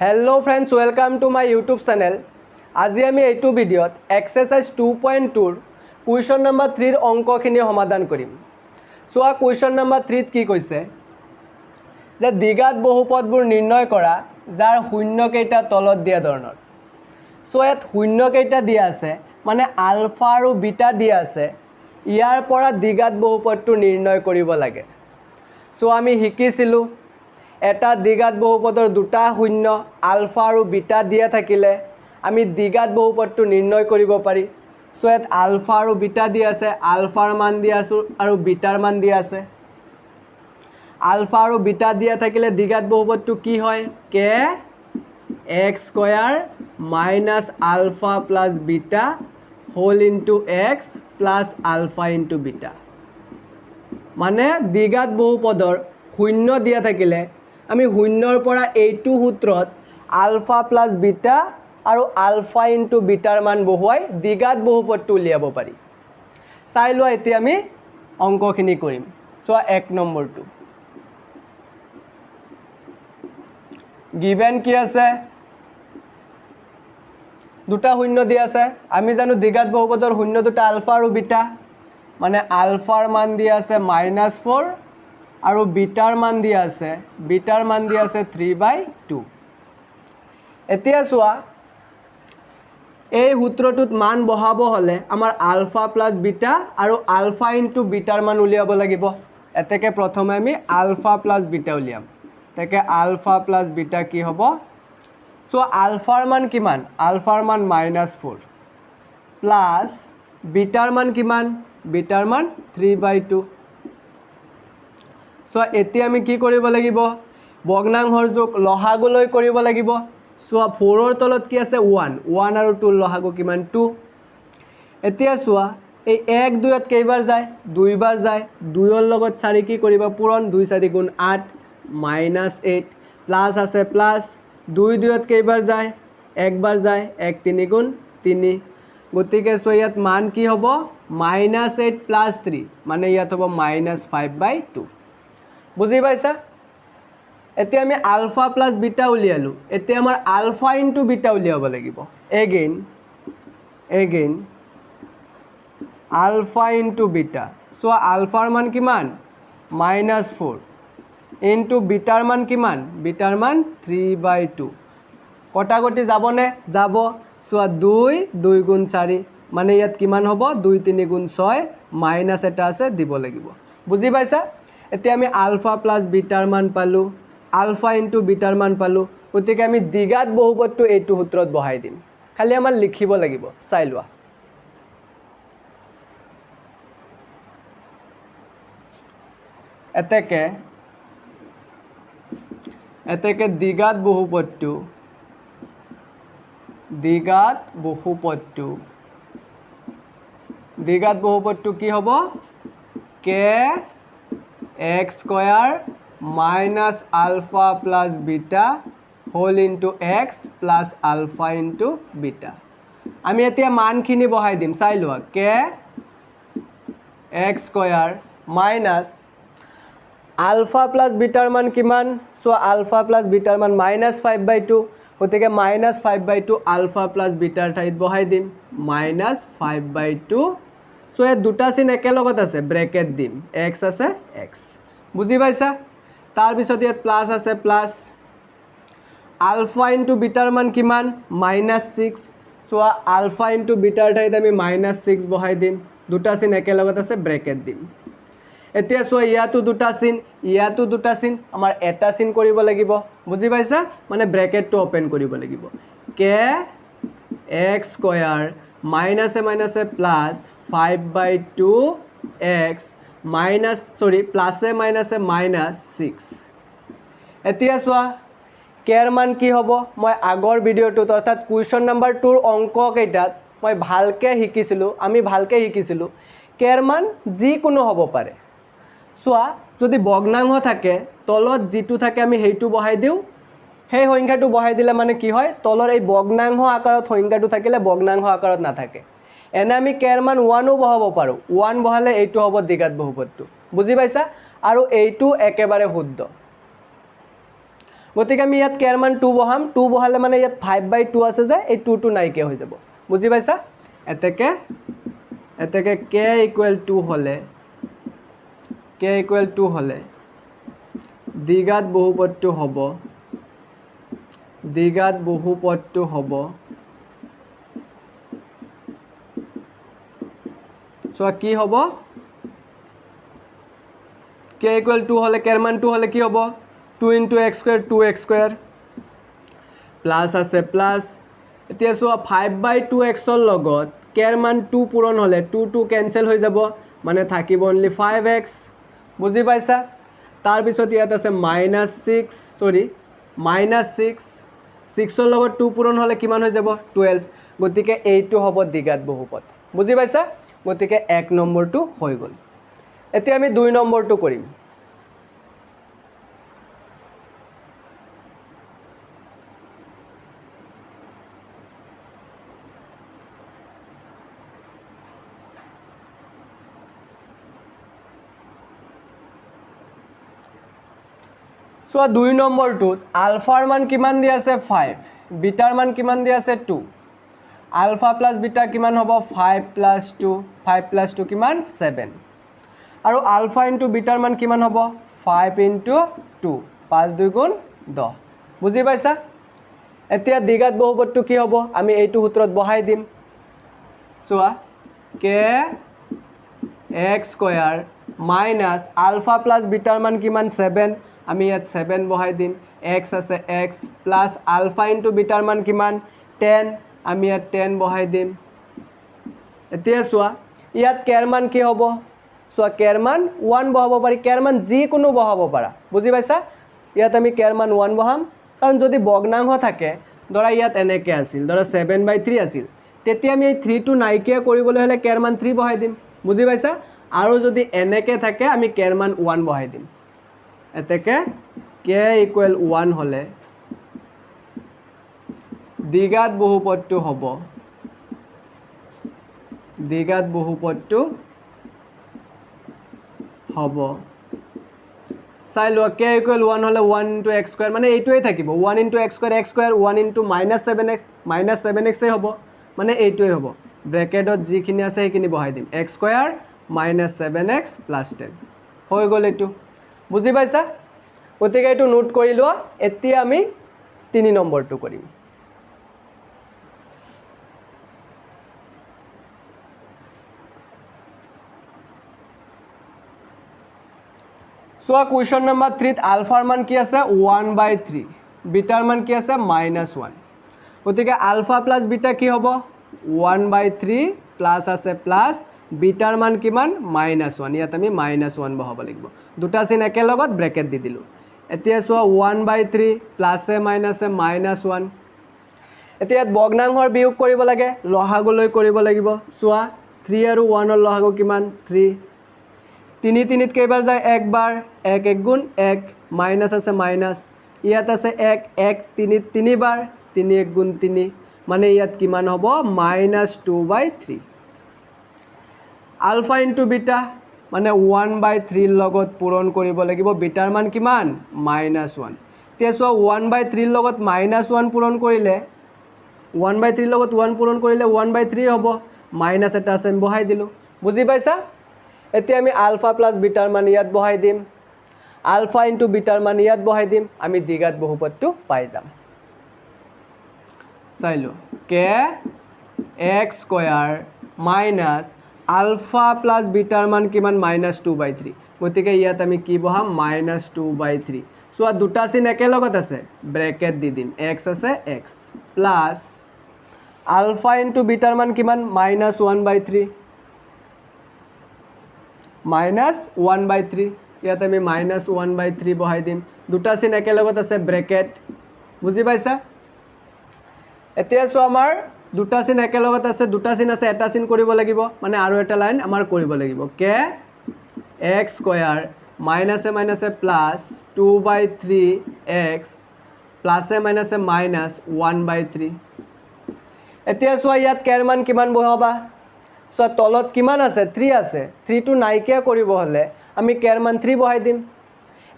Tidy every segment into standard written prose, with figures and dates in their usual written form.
Hello friends, welcome to my YouTube channel. आज आम यू भिडिओ एक्सारसाइज 2.2 क्वेश्चन नम्बर 3 अंकखिनि समाधान करिम। चुआ क्वेश्चन नम्बर 3 कि कैसे जे द्विघात बहुपदबुर निर्णय करा जार शून्य केइटा तलत दिया धৰণৰ। सो यात शून्य केइटा दिया आछे माने आल्फा और बीटा दिया आछे, यार परा द्विघात बहुपदটো निर्णय करिब लागे। सो आमी शिकिसिलु এটা দ্বিঘাত বহুপদৰ দুটা শূন্য আলফা আৰু বিটা দিয়া থাকিলে আমি দ্বিঘাত বহুপদটো নিৰ্ণয় কৰিব পাৰি। সো ইয়াত আলফা আৰু বিটা দিয়া আছে, আলফাৰ মান দিয়া আছে আৰু বিটাৰ মান দিয়া আছে। আলফা আৰু বিটা দিয়া থাকিলে দ্বিঘাত বহুপদটো কি হয়? K x square minus alpha plus beta whole into x plus alpha into beta. মানে দ্বিঘাত বহুপদৰ শূন্য দিয়া থাকিলে আমি শূন্যৰ পৰা এইটো সূত্ৰত আলফা প্লাছ বিটা আৰু আলফা ইনটু বিটাৰ মান বহুৱাই দ্বিঘাত বহুপদটো উলিয়াব পাৰি। চাই লোৱা এতিয়া আমি অংকখিনি কৰিম। চোৱা 1 নম্বৰটো গিভেন কি আছে? দুটা শূন্য দিয়া আছে। আমি জানো দ্বিঘাত বহুপদৰ শূন্য দুটা আলফা আৰু বিটা, মানে আলফাৰ মান দিয়া আছে -4 আৰু বিটাৰ মান দিয়া আছে 3/2। এতিয়া চোৱা এই সূত্ৰটোত মান বহাব হলে আমাৰ আলফা প্লাছ বিটা আৰু আলফা ইনটু বিটাৰ মান উলিয়াব লাগিব। এতেকে প্ৰথমে আমি আলফা প্লাছ বিটা উলিয়াম। তেকে আলফা প্লাছ বিটা কি হ'ব? সো আলফাৰ মান কিমান? আলফাৰ মান -4 প্লাছ বিটাৰ মান কিমান? বিটাৰ মান 3/2। সো এতিয়া আমি কি কৰিব লাগিব? ভগ্নাংশৰ যোগ লসাগুলৈ কৰিব লাগিব। চোৱা 4ৰ তলত কি আছে? 1 আৰু 2 লসাগু কিমান? 2। এতিয়া চোৱা এই 1 2ত কেইবাৰ যায়? 2 বাৰ যায়। 2ৰ লগত 4 কি কৰিবা? পূৰণ। 2 4 গুণ 8 -8 প্লাছ আছে প্লাছ 2 2ত কেইবাৰ যায়? 1 বাৰ যায়। 1 3 গুণ 3। গতিকে চোৱা ইয়াত মান কি হ'ব? -8 প্লাছ 3 মানে ইয়াত হ'ব -5/2। বুজি পাইছা? এতিয়া আমি আলফা প্লাছ বিটা উলিয়ালো। এতিয়া আমাৰ আলফা ইনটু বিটা উলিয়াব লাগিব। Again alpha into beta. চোৱা আলফাৰ মান কিমান? -4 ইনটু বিটাৰ মান কিমান? বিটাৰ মান 3/2। কটাকটি যাবনে? যাব। চোৱা 2 2 গুণ 4 মানে ইয়াত কিমান হ'ব? 2 3 গুণ 6 মাইনাছ এটা আছে দিব লাগিব। বুজি পাইছা? এতিয়া আমি আলফা প্লাছ বিটাৰ মান পালোঁ, আলফা ইনটু বিটাৰ মান পালোঁ। গতিকে আমি দ্বিঘাত বহুপদটো এইটো সূত্ৰত বহাই দিম। খালি আমাৰ লিখিব লাগিব। চাই লোৱা এতেকে দ্বিঘাত বহুপদটো কি হ'ব? K x square minus alpha plus beta whole into x plus alpha into beta. আমি এতিয়া মানখিনি বহাই দিম। চাই লোৱা k x square minus alpha plus বিটাৰ মান কিমান? চোৱা আলফা প্লাছ বিটাৰ মান -5/2। গতিকে -5/2 আলফা প্লাছ বিটাৰ ঠাইত বহাই দিম -5/2। সো ইয়াত দুটা চিন একেলগত আছে, ব্ৰেকেট দিম। এক্স আছে এক্স। বুজি পাইছা? তাৰপিছত ইয়াত প্লাছ আছে প্লাছ আলফা ইনটু বিটাৰ মান কিমান? -6। চোৱা আলফা ইনটু বিটাৰ ঠাইত আমি -6 বহাই দিম। দুটা চিন একেলগত আছে, ব্ৰেকেট দিম। এতিয়া চোৱা ইয়াতো দুটা চিন, ইয়াতো দুটা চিন, আমাৰ এটা চিন কৰিব লাগিব। বুজি পাইছা? মানে ব্ৰেকেটটো অপেন কৰিব লাগিব। কে এক্স স্কয়াৰ মাইনাছে প্লাছ 5/2 এক্স প্লাছে মাইনাছে -6। এতিয়া চোৱা কেৰ মান কি হ'ব? মই আগৰ ভিডিঅ'টোত অৰ্থাৎ কুৱেশ্যন নম্বৰ 2ৰ অংককেইটাত মই আমি ভালকৈ শিকিছিলোঁ কেৰ মান যিকোনো হ'ব পাৰে। চোৱা যদি ভগ্নাংশ থাকে তলত যিটো থাকে আমি সেইটো বহাই দিওঁ। সেই সংখ্যাটো বহাই দিলে মানে কি হয়? তলৰ এই ভগ্নাংশ আকাৰত সংখ্যাটো থাকিলে ভগ্নাংশ আকাৰত নাথাকে। এনে আমি কেৰ মান 1ও বহাব পাৰোঁ। 1 বহালে এইটো হ'ব দ্বিঘাত বহুপদটো। বুজি পাইছা? আৰু এইটো একেবাৰে শুদ্ধ। গতিকে আমি ইয়াত কেৰ মান 2 বহাম 2 বহালে মানে ইয়াত 5/2 আছে যে এই 2 টো নাইকিয়া হৈ যাব বুজি পাইছা এতেকে k = 2 হলে দ্বিঘাত বহুপদটো হ'ব সো কি হ'ব k = 2 হলে কেৰ মান 2 হলে কি হ'ব 2 × x² 2x² প্লাস আছে প্লাস এতিয়া সো 5/2x ৰ লগত কেৰ মান 2 পূৰণ হলে 2 কেনসেল হৈ যাব মানে থাকিব অনলি 5x বুজি পাইছা তাৰ পিছত ইয়াত আছে -6 ৰ লগত 2 পূৰণ হলে কিমান হৈ যাব 12 গতিকে এইটো হ'ব দ্বিঘাত বহুপদ বুজি পাইছা গতিকে 1 নম্বৰটো হৈ গল এতিয়া আমি 2 নম্বৰটো কৰিম সো 2 নম্বৰটোত আলফাৰ মান কিমান দি আছে 5 বিটাৰ মান কিমান দি আছে 2 আলফা প্লাস বিটা কিমান হ'ব 5 + 2 5 + 2 কিমান 7 আৰু আলফা * বিটাৰ মান কিমান হ'ব 5 * 2 5 2 গুণ 10 বুজি পাইছা এতিয়া দ্বিঘাত বহুপদটো কি হ'ব আমি এইটো সূত্ৰত বহাই দিম চোৱা k x² - আলফা প্লাস বিটাৰ মান কিমান 7 আমি ইয়াত 7 বহাই দিম x আছে x প্লাস আলফা * বিটাৰ মান কিমান 10 আমি ইয়াত 10 বহাই দিম এতিয়া চোৱা ইয়াত কেৰ মান কি হ'ব চোৱা কেৰ মান 1 বহাব পাৰি কেৰ মান যিকোনো বহাব পাৰা বুজি পাইছা ইয়াত আমি কেৰ মান 1 বহাম কাৰণ যদি ভগ্নাংশ থাকে ধৰা ইয়াত এনেকে আছিল ধৰা 7/3 আছিল তেতিয়া আমি এই 3 টো নাইকিয়া কৰিবলৈ হলে কেৰ মান 3 বহাই দিম বুজি পাইছা আৰু যদি এনেকে থাকে আমি কেৰ মান 1 বহাই দিম এতেকে k = 1 হলে দ্বিঘাত বহুপদটো হ'ব চাই লোৱা k = 1 হলে 1 * x² মানে এইটোৱে থাকিব 1 * x² x² 1 * -7x -7x এ হ'ব মানে এইটোৱে হ'ব ব্ৰেকেটত যিখিনি আছে সেইখিনি বহাই দিম x² - 7x + 10 হৈ গ'ল এইটো বুজি পাইছা গতিকে এইটো নোট কৰি লোৱা এতিয়া আমি 3 নম্বৰটো কৰিম চোৱা কুৱেশ্যন নম্বৰ 3 ত আলফাৰ মান কি আছে 1/3 বিটাৰ মান কি আছে -1 গতিকে আলফা প্লাস বিটা কি হ'ব 1/3 প্লাস আছে প্লাস বিটাৰ মান কিমান -1 ইয়াত আমি -1 বহাব লাগিব দুটা চিন একেলগত ব্ৰেকেট দি দিলোঁ এতিয়া চোৱা 1/3 প্লাসে মাইনাসে -1 এতিয়া ইয়াত ভগ্নাংশৰ বিয়োগ কৰিব লাগে লসাগুলৈ কৰিব লাগিব চোৱা 3 আৰু 1 ৰ লসাগু কিমান 3 3 3 কেইবাৰ যায় একবাৰ 1 1 গুণ 1 মাইনাস আছে মাইনাস ইয়াত আছে 1 1 3 তিনিবাৰ 3 1 গুণ 3 মানে ইয়াত কিমান হ'ব -2/3 আলফা * বিটা মানে 1/3 লগত পূৰণ কৰিব লাগিব বিটাৰ মান কিমান -1 এতিয়া চোৱা 1/3 লগত -1 পূৰণ কৰিলে 1/3 লগত 1 পূৰণ কৰিলে 1/3 হ'ব মাইনাস এটা আছে আমি বহাই দিলোঁ বুজি পাইছা এতিয়া আমি আলফা প্লাস বিটাৰ মান ইয়াত বহাই দিম আলফা * বিটাৰ মান ইয়াত বহাই দিম আমি দ্বিঘাত বহুপদটো পাই যাম চাইলো k x² - আলফা প্লাস বিটাৰ মান কিমান -2/3 গতিকে ইয়াত আমি কি বহাম -2/3 চোৱা দুটা চিন একেলগত আছে ব্ৰেকেট দি দিম x আছে x প্লাস আলফা * বিটাৰ মান কিমান -1/3 -1/3 ইয়াত আমি -1/3 বহাই দিম দুটা চিন একেলগত আছে ব্ৰেকেট বুজি পাইছা এতিয়া চোৱা আমাৰ দুটা চিন একেলগত আছে দুটা চিন আছে এটা চিন কৰিব লাগিব মানে আৰু এটা লাইন আমাৰ কৰিব লাগিব k x² মাইনাসে মাইনাসে প্লাস 2/3x প্লাসে মাইনাসে -1/3 এতিয়া চোৱা ইয়াত কেৰ মান কিমান বহাবা চোৱা তলত কিমান আছে 3 আছে 3 টো নাইকিয়া কৰিব হলে আমি কেৰ মান 3 বহাই দিম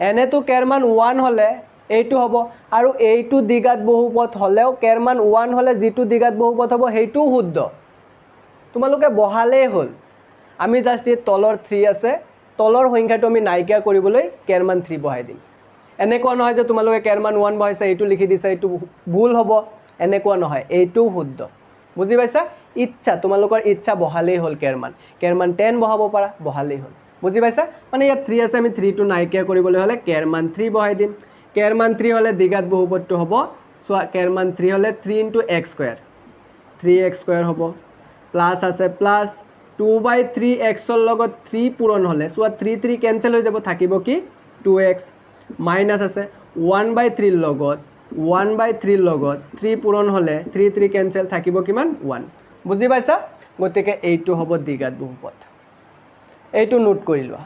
এনেতো কেৰ মান 1 হলে এইটো হ'ব আৰু এইটো দ্বিঘাত বহুপদ হ'লেও কেৰ মান 1 হ'লে যিটো দ্বিঘাত বহুপদ হ'ব সেইটোও শুদ্ধ তোমালোকে বহালেই হ'ল আমি জাষ্ট এই তলৰ 3 আছে তলৰ সংখ্যাটো আমি নাইকিয়া কৰিবলৈ কেৰ মান 3 বহাই দিম এনেকুৱা নহয় যে তোমালোকে কেৰ মান 1 বহাইছা এইটো লিখি দিছা এইটো ভুল হ'ব এনেকুৱা নহয় এইটোও শুদ্ধ বুজি পাইছা ইচ্ছা তোমালোকৰ ইচ্ছা বহালেই হ'ল কেৰ মান 10 বহাব পাৰা বহালেই হ'ল বুজি পাইছা মানে ইয়াত 3 আছে আমি 3 টো নাইকিয়া কৰিবলৈ হ'লে কেৰ মান 3 বহাই দিম কেৰ মান 3 হ'লে দ্বিঘাত বহুপদটো হ'ব সো কেৰ মান 3 হ'লে 3 * x স্কয়াৰ 3x স্কয়াৰ হ'ব প্লাস আছে প্লাস 2/3x ৰ লগত 3 পূৰণ হ'লে সো 3 3 কেনসেল হৈ যাব থাকিব কি 2x মাইনাস আছে 1/3 ৰ লগত 1/3 ৰ লগত 3 পূৰণ হ'লে 3 3 কেনসেল থাকিব কিমান 1 বুজি পাইছা গতিকে এইটো হ'ব দ্বিঘাত বহুপদ এইটো নোট কৰি লোৱা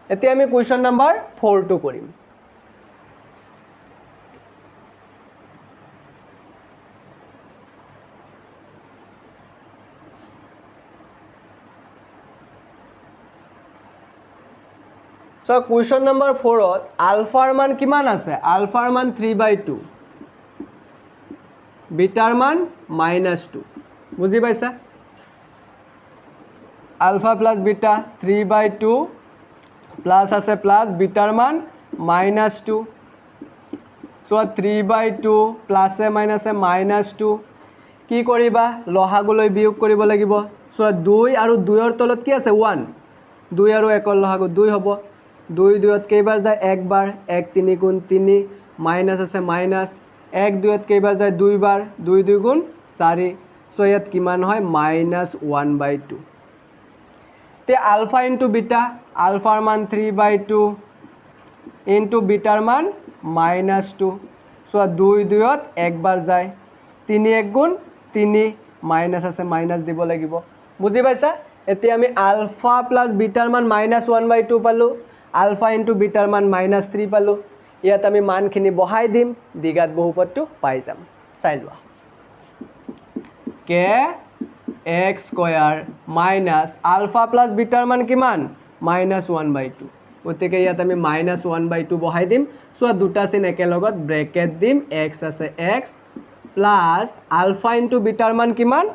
এতিয়া আমি কোৱেশ্চন নাম্বাৰ 4 টো কৰিম সো কোৱেশ্চন নাম্বাৰ 4 ত আলফাৰ মান কিমান আছে আলফাৰ মান 3/2 বিটাৰ মান -2 বুজি পাইছা আলফা প্লাস বিটা 3/2 প্লাস আছে প্লাস বিটাৰ মান -2 সো 3/2 প্লাসে মাইনাসে -2 কি কৰিবা লহাগুলৈ বিয়োগ কৰিব লাগিব সো 2 আৰু 2 ৰ তলত কি আছে 1 2 আৰু 1 ৰ লহাগু 2 হ'ব 2 2 ত কেইবাৰ যায় একবাৰ 1 3 গুণ 3 মাইনাস আছে মাইনাস 1 2 ত কেইবাৰ যায় দুইবাৰ 2 2 গুণ 4 সো ইয়াত কিমান হয় -1/2 তে আলফা ইনটু বিটা আলফাৰ মান 3/2 ইনটু বিটাৰ মান -2 সো 2 2 ত একবাৰ যায় 3 1 গুণ 3 মাইনাস আছে মাইনাস দিব লাগিব বুজি পাইছা এতিয়া আমি আলফা প্লাস বিটাৰ মান -1/2 পালো আলফা ইনটু বিটাৰ মান -3 পালো ইয়াত আমি মানখিনি বহাই দিম দ্বিঘাত বহুপদটো পাই যাম চাই লোৱা কে x square minus alpha plus বিটাৰ মান কিমান -1/2 গতিকে ইয়াত আমি -1/2 বহাই দিম সো দুটা চিন একেলগত ব্ৰেকেট দিম x আছে x প্লাস আলফা ইনটু বিটাৰ মান কিমান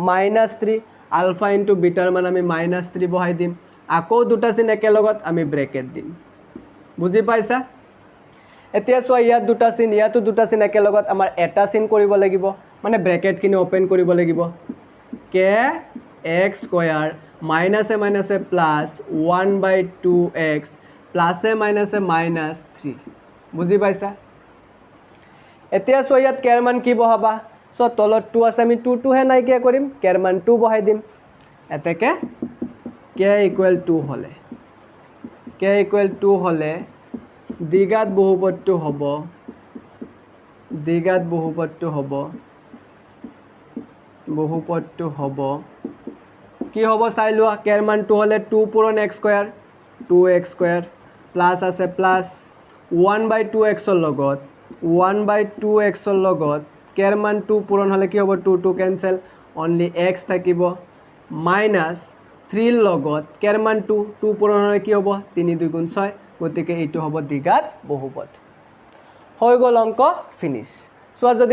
-3 আলফা ইনটু বিটাৰ মান আমি -3 বহাই দিম আকৌ দুটা চিন একেলগত আমি ব্ৰেকেট দিম বুজি পাইছা এতিয়া সো ইয়াত দুটা চিন ইয়াতো দুটা চিন একেলগত আমাৰ এটা চিন কৰিব লাগিব মানে ব্ৰেকেটখিনি ওপেন কৰিব লাগিব কে x স্কয়াৰ মাইনাসে মাইনাসে প্লাস 1/2x প্লাসে মাইনাসে -3 বুজি পাইছা এতিয়া সো ইয়াত কেৰ মান কি বহাবা সো তলত 2 আছে আমি 2 2 হে নাইকিয়া কৰিম কেৰ মান 2 বহাই দিম এতেকে k = 2 হলে k = 2 হলে দ্বিঘাত বহুপদটো হ'ব কি হ'ব চাই লোৱা কেৰ মান 2 হলে 2 পূৰণ x square 2x square plus আছে প্লাস 1/2x ৰ লগত 1/2x ৰ লগত কেৰ মান 2 পূৰণ হলে কি হ'ব 2 2 কেনসেল অনলি x থাকিব মাইনাস 3 ৰ লগত কেৰ মান 2 2 পূৰণ হলে কি হ'ব 3 2 গুণ 6 গতিকে এইটো হ'ব দ্বিঘাত বহুপদ হৈ গ'ল অংক ফিনিশ সো যদি